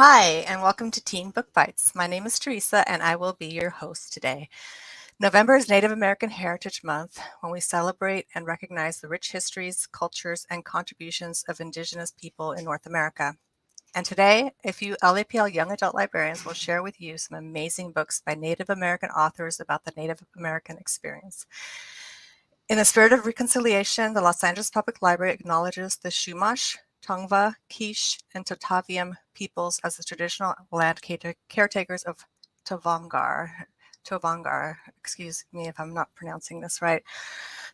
Hi, and welcome to Teen Book Bites. My name is Teresa, and I will be your host today. November is Native American Heritage Month, when we celebrate and recognize the rich histories, cultures, and contributions of Indigenous people in North America. And today, a few LAPL young adult librarians will share with you some amazing books by Native American authors about the Native American experience. In the spirit of reconciliation, the Los Angeles Public Library acknowledges the Chumash, Tongva, Quiche, and Totaviam peoples as the traditional land caretakers of Tovangar, excuse me if I'm not pronouncing this right,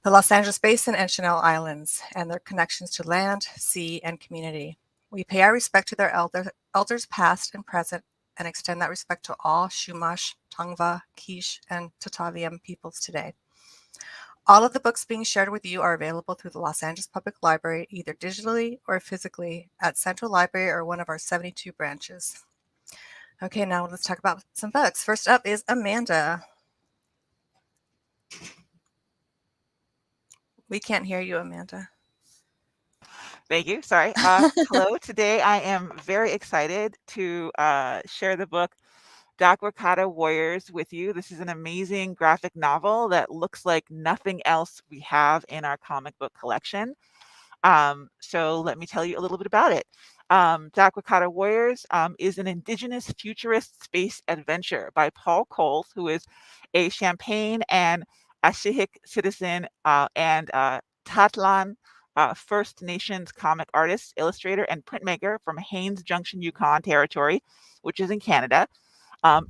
the Los Angeles Basin and Chanel Islands, and their connections to land, sea, and community. We pay our respect to their elders past and present, and extend that respect to all Chumash, Tongva, Quiche, and Totaviam peoples today. All of the books being shared with you are available through the Los Angeles Public Library, either digitally or physically at Central Library or one of our 72 branches. Okay, now let's talk about some books. First up is Amanda. We can't hear you, Amanda. Thank you. Sorry. Hello. Today I am very excited to share the book Drakata Warriors with you. This is an amazing graphic novel that looks like nothing else we have in our comic book collection. So let me tell you a little bit about it. Drakata Warriors is an indigenous futurist space adventure by Paul Coles, who is a Champaign and Ashihik citizen and Tatlan First Nations comic artist, illustrator, and printmaker from Haines Junction, Yukon Territory, which is in Canada.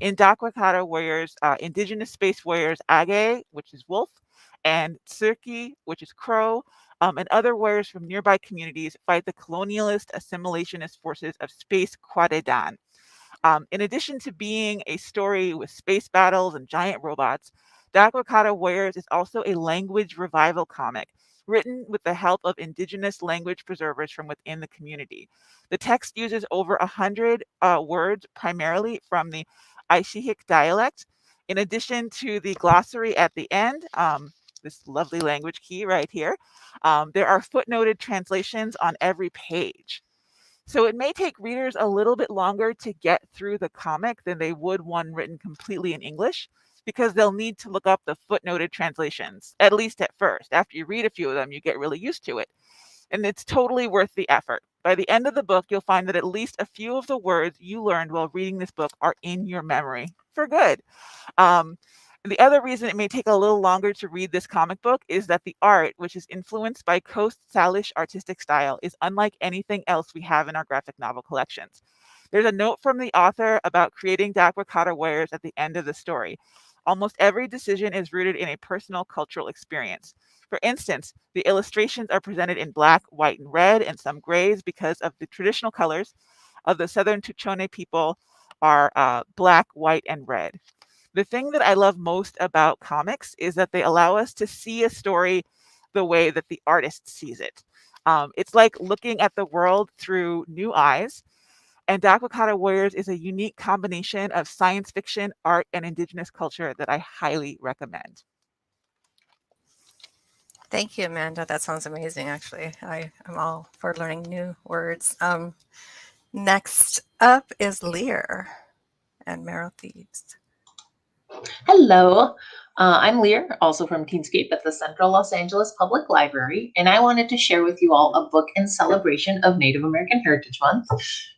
In Drakata Warriors, Indigenous Space Warriors Age, which is wolf, and Tsirki, which is crow, and other warriors from nearby communities fight the colonialist assimilationist forces of Space Quadedan. In addition to being a story with space battles and giant robots, Drakata Warriors is also a language revival comic written with the help of Indigenous language preservers from within the community. The text uses over 100 words, primarily from the Aishihik dialect, in addition to the glossary at the end, this lovely language key right here. There are footnoted translations on every page. So it may take readers a little bit longer to get through the comic than they would one written completely in English, because they'll need to look up the footnoted translations, at least at first. After you read a few of them, you get really used to it. And it's totally worth the effort. By the end of the book, you'll find that at least a few of the words you learned while reading this book are in your memory for good. The other reason it may take a little longer to read this comic book is that the art, which is influenced by Coast Salish artistic style, is unlike anything else we have in our graphic novel collections. There's a note from the author about creating Drakata Warriors at the end of the story. Almost every decision is rooted in a personal cultural experience. For instance, the illustrations are presented in black, white, and red, and some grays because of the traditional colors of the Southern Tuchone people are black, white, and red. The thing that I love most about comics is that they allow us to see a story the way that the artist sees it. It's like looking at the world through new eyes. And Drakata Warriors is a unique combination of science fiction, art, and indigenous culture that I highly recommend. Thank you, Amanda. That sounds amazing, actually. I am all for learning new words. Next up is Lear and Marrow Thieves. Hello, I'm Lear, also from Teenscape at the Central Los Angeles Public Library, and I wanted to share with you all a book in celebration of Native American Heritage Month,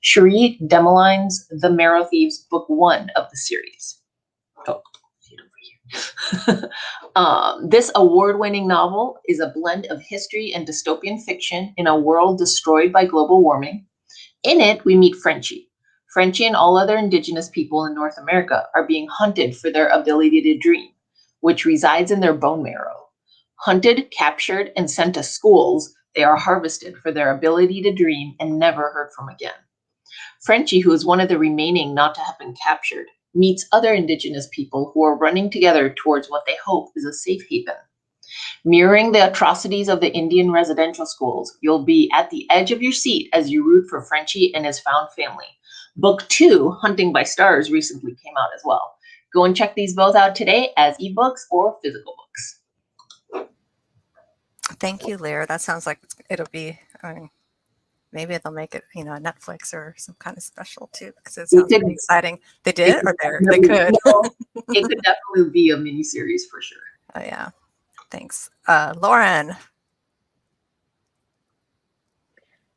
Cherie Demeline's The Marrow Thieves, Book 1 of the series. Oh, see it over here. This award-winning novel is a blend of history and dystopian fiction in a world destroyed by global warming. In it, we meet Frenchie. Frenchie and all other indigenous people in North America are being hunted for their ability to dream, which resides in their bone marrow. Hunted, captured, and sent to schools, they are harvested for their ability to dream and never heard from again. Frenchie, who is one of the remaining not to have been captured, meets other indigenous people who are running together towards what they hope is a safe haven. Mirroring the atrocities of the Indian residential schools, you'll be at the edge of your seat as you root for Frenchie and his found family. Book 2, Hunting by Stars, recently came out as well. Go and check these both out today as ebooks or physical books. Thank you, Lear. That sounds like it'll be maybe they'll make it, a Netflix or some kind of special too, because it They sounds could, pretty exciting. They it did, could or they definitely, could. it could definitely be a miniseries for sure. Oh yeah, thanks, Lauren.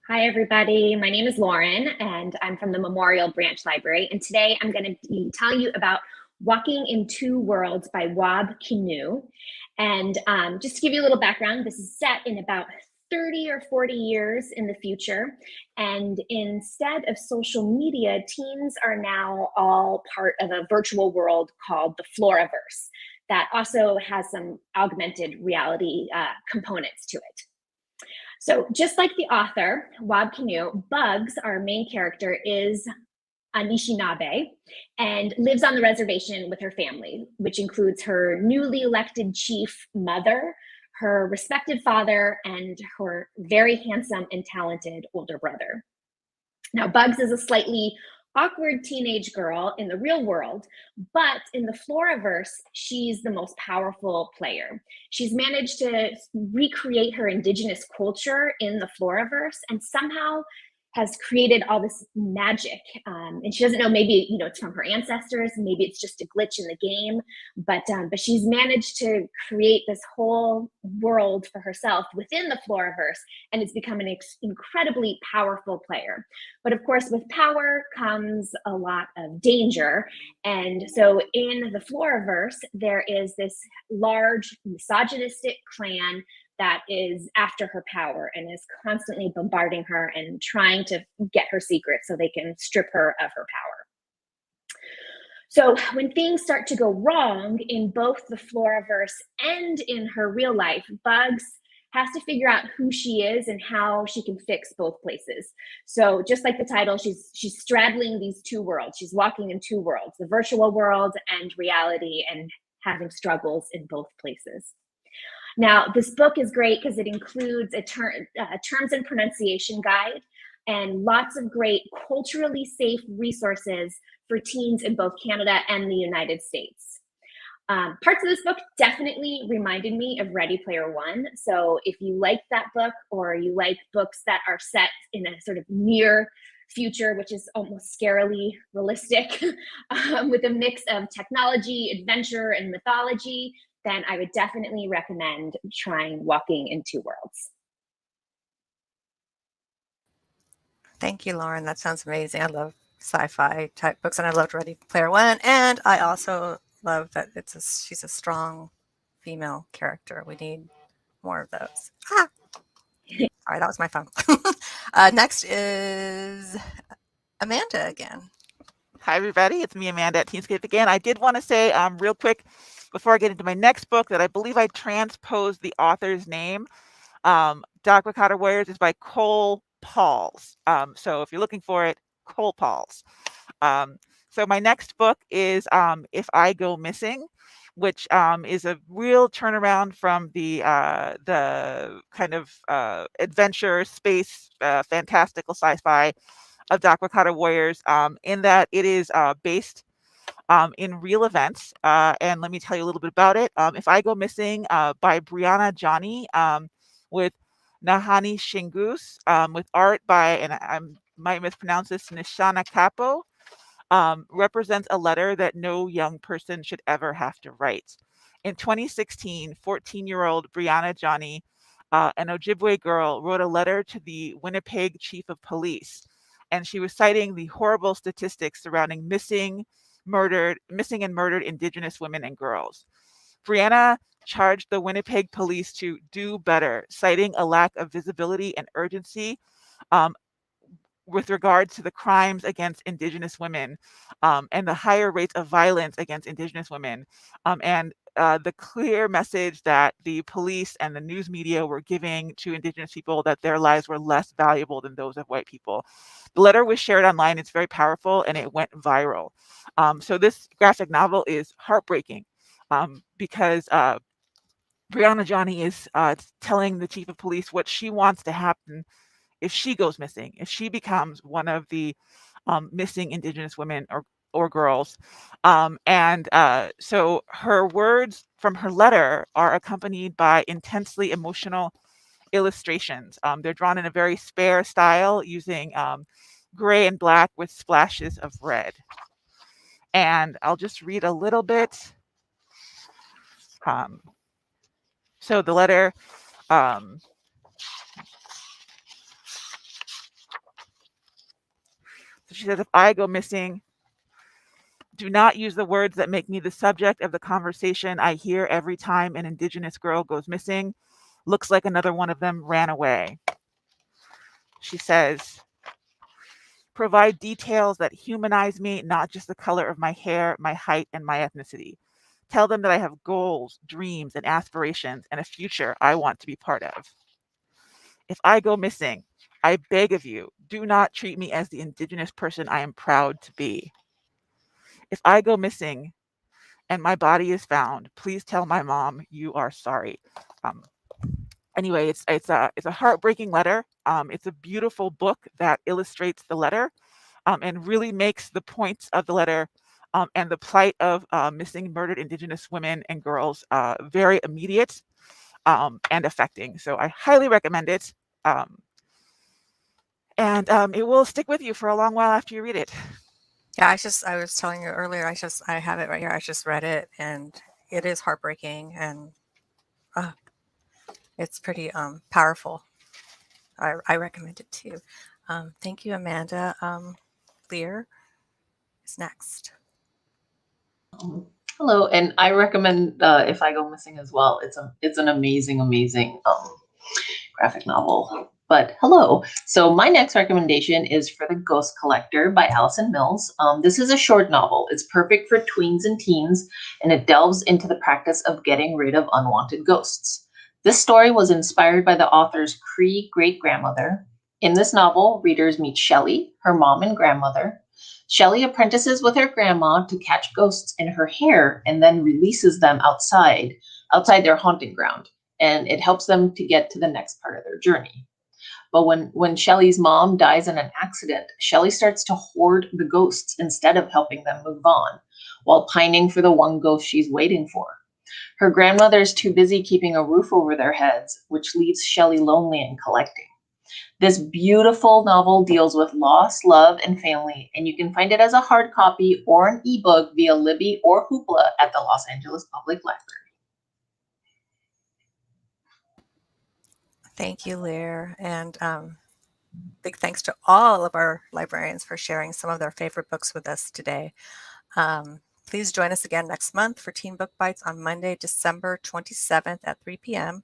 Hi, everybody. My name is Lauren, and I'm from the Memorial Branch Library. And today I'm going to be telling you about Walking in Two Worlds by Wab Kinew. And just to give you a little background, this is set in about 30 or 40 years in the future. And instead of social media, teens are now all part of a virtual world called the Floraverse that also has some augmented reality components to it. So just like the author, Wab Kinew, Bugs, our main character, is Anishinaabe and lives on the reservation with her family, which includes her newly elected chief mother, her respected father, and her very handsome and talented older brother. Now, Bugs is a slightly awkward teenage girl in the real world, but in the Floraverse, she's the most powerful player. She's managed to recreate her indigenous culture in the Floraverse and somehow has created all this magic. And she doesn't know, maybe, it's from her ancestors, maybe it's just a glitch in the game, but she's managed to create this whole world for herself within the Floraverse and has become an incredibly powerful player. But of course, with power comes a lot of danger. And so in the Floraverse, there is this large misogynistic clan that is after her power and is constantly bombarding her and trying to get her secret so they can strip her of her power. So when things start to go wrong in both the Floraverse and in her real life, Bugs has to figure out who she is and how she can fix both places. So just like the title, she's straddling these two worlds. She's walking in two worlds, the virtual world and reality, and having struggles in both places. Now, this book is great because it includes a terms and pronunciation guide and lots of great culturally safe resources for teens in both Canada and the United States. Parts of this book definitely reminded me of Ready Player One. So if you like that book, or you like books that are set in a sort of near future, which is almost scarily realistic, with a mix of technology, adventure, and mythology, then I would definitely recommend trying Walking in Two Worlds. Thank you, Lauren. That sounds amazing. I love sci-fi type books, and I loved Ready Player One, and I also love that she's a strong female character. We need more of those. Sorry, that was my phone. Next is Amanda again. Hi, everybody. It's me, Amanda, at Teenscape again. I did want to say real quick before I get into my next book that I believe I transposed the author's name. Drakata Warriors is by Cole Pauls. So if you're looking for it, Cole Pauls. So my next book is If I Go Missing, which is a real turnaround from the kind of adventure, space, fantastical sci-fi of Drakata Warriors, in that it is based in real events. And let me tell you a little bit about it. If I Go Missing by Brianna Johnny, with Nahani Shingus, with art by, and I might mispronounce this, Nishana Capo, represents a letter that no young person should ever have to write. In 2016, 14-year-old Brianna Johnny, an Ojibwe girl, wrote a letter to the Winnipeg Chief of Police, and she was citing the horrible statistics surrounding missing and murdered Indigenous women and girls. Brianna charged the Winnipeg police to do better, citing a lack of visibility and urgency with regard to the crimes against Indigenous women, and the higher rates of violence against Indigenous women, and the clear message that the police and the news media were giving to Indigenous people, that their lives were less valuable than those of white people. The letter was shared online. It's very powerful, and it went viral. So this graphic novel is heartbreaking, because Brianna Johnny is telling the chief of police what she wants to happen if she goes missing, if she becomes one of the missing Indigenous women or girls. So her words from her letter are accompanied by intensely emotional illustrations. They're drawn in a very spare style using gray and black with splashes of red. And I'll just read a little bit. So the letter, so she says, if I go missing, do not use the words that make me the subject of the conversation I hear every time an Indigenous girl goes missing. Looks like another one of them ran away. She says, provide details that humanize me, not just the color of my hair, my height, and my ethnicity. Tell them that I have goals, dreams, and aspirations, and a future I want to be part of. If I go missing, I beg of you, do not treat me as the Indigenous person I am proud to be. If I go missing and my body is found, please tell my mom you are sorry. Anyway, it's a heartbreaking letter. It's a beautiful book that illustrates the letter and really makes the points of the letter and the plight of missing, murdered Indigenous women and girls very immediate and affecting. So I highly recommend it. And it will stick with you for a long while after you read it. Yeah, I was telling you earlier, I have it right here. I just read it and it is heartbreaking and it's pretty powerful. I recommend it too. Thank you, Amanda. Lear is next. Hello, and I recommend If I Go Missing as well. It's an amazing graphic novel. But hello. So my next recommendation is For the Ghost Collector by Allison Mills. This is a short novel. It's perfect for tweens and teens, and it delves into the practice of getting rid of unwanted ghosts. This story was inspired by the author's Cree great-grandmother. In this novel, readers meet Shelley, her mom and grandmother. Shelley apprentices with her grandma to catch ghosts in her hair and then releases them outside their haunting ground. And it helps them to get to the next part of their journey. But when Shelley's mom dies in an accident, Shelley starts to hoard the ghosts instead of helping them move on, while pining for the one ghost she's waiting for. Her grandmother's too busy keeping a roof over their heads, which leaves Shelley lonely and collecting. This beautiful novel deals with loss, love, and family, and you can find it as a hard copy or an ebook via Libby or Hoopla at the Los Angeles Public Library. Thank you, Lear. And big thanks to all of our librarians for sharing some of their favorite books with us today. Please join us again next month for Teen Book Bites on Monday, December 27th at 3 p.m.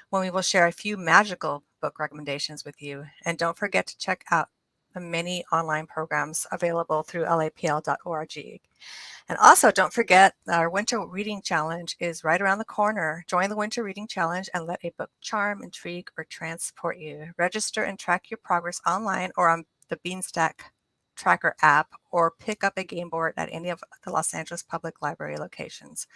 when we will share a few magical book recommendations with you. And don't forget to check out the many online programs available through lapl.org. And also don't forget our Winter Reading Challenge is right around the corner. Join the Winter Reading Challenge and let a book charm, intrigue, or transport you. Register and track your progress online or on the Beanstack Tracker app, or pick up a game board at any of the Los Angeles Public Library locations.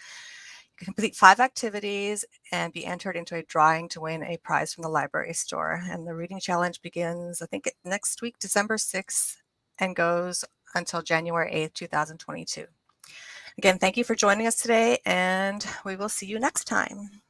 You can complete 5 activities and be entered into a drawing to win a prize from the library store. And the reading challenge begins, I think, next week, December 6th, and goes until January 8th, 2022. Again, thank you for joining us today, and we will see you next time.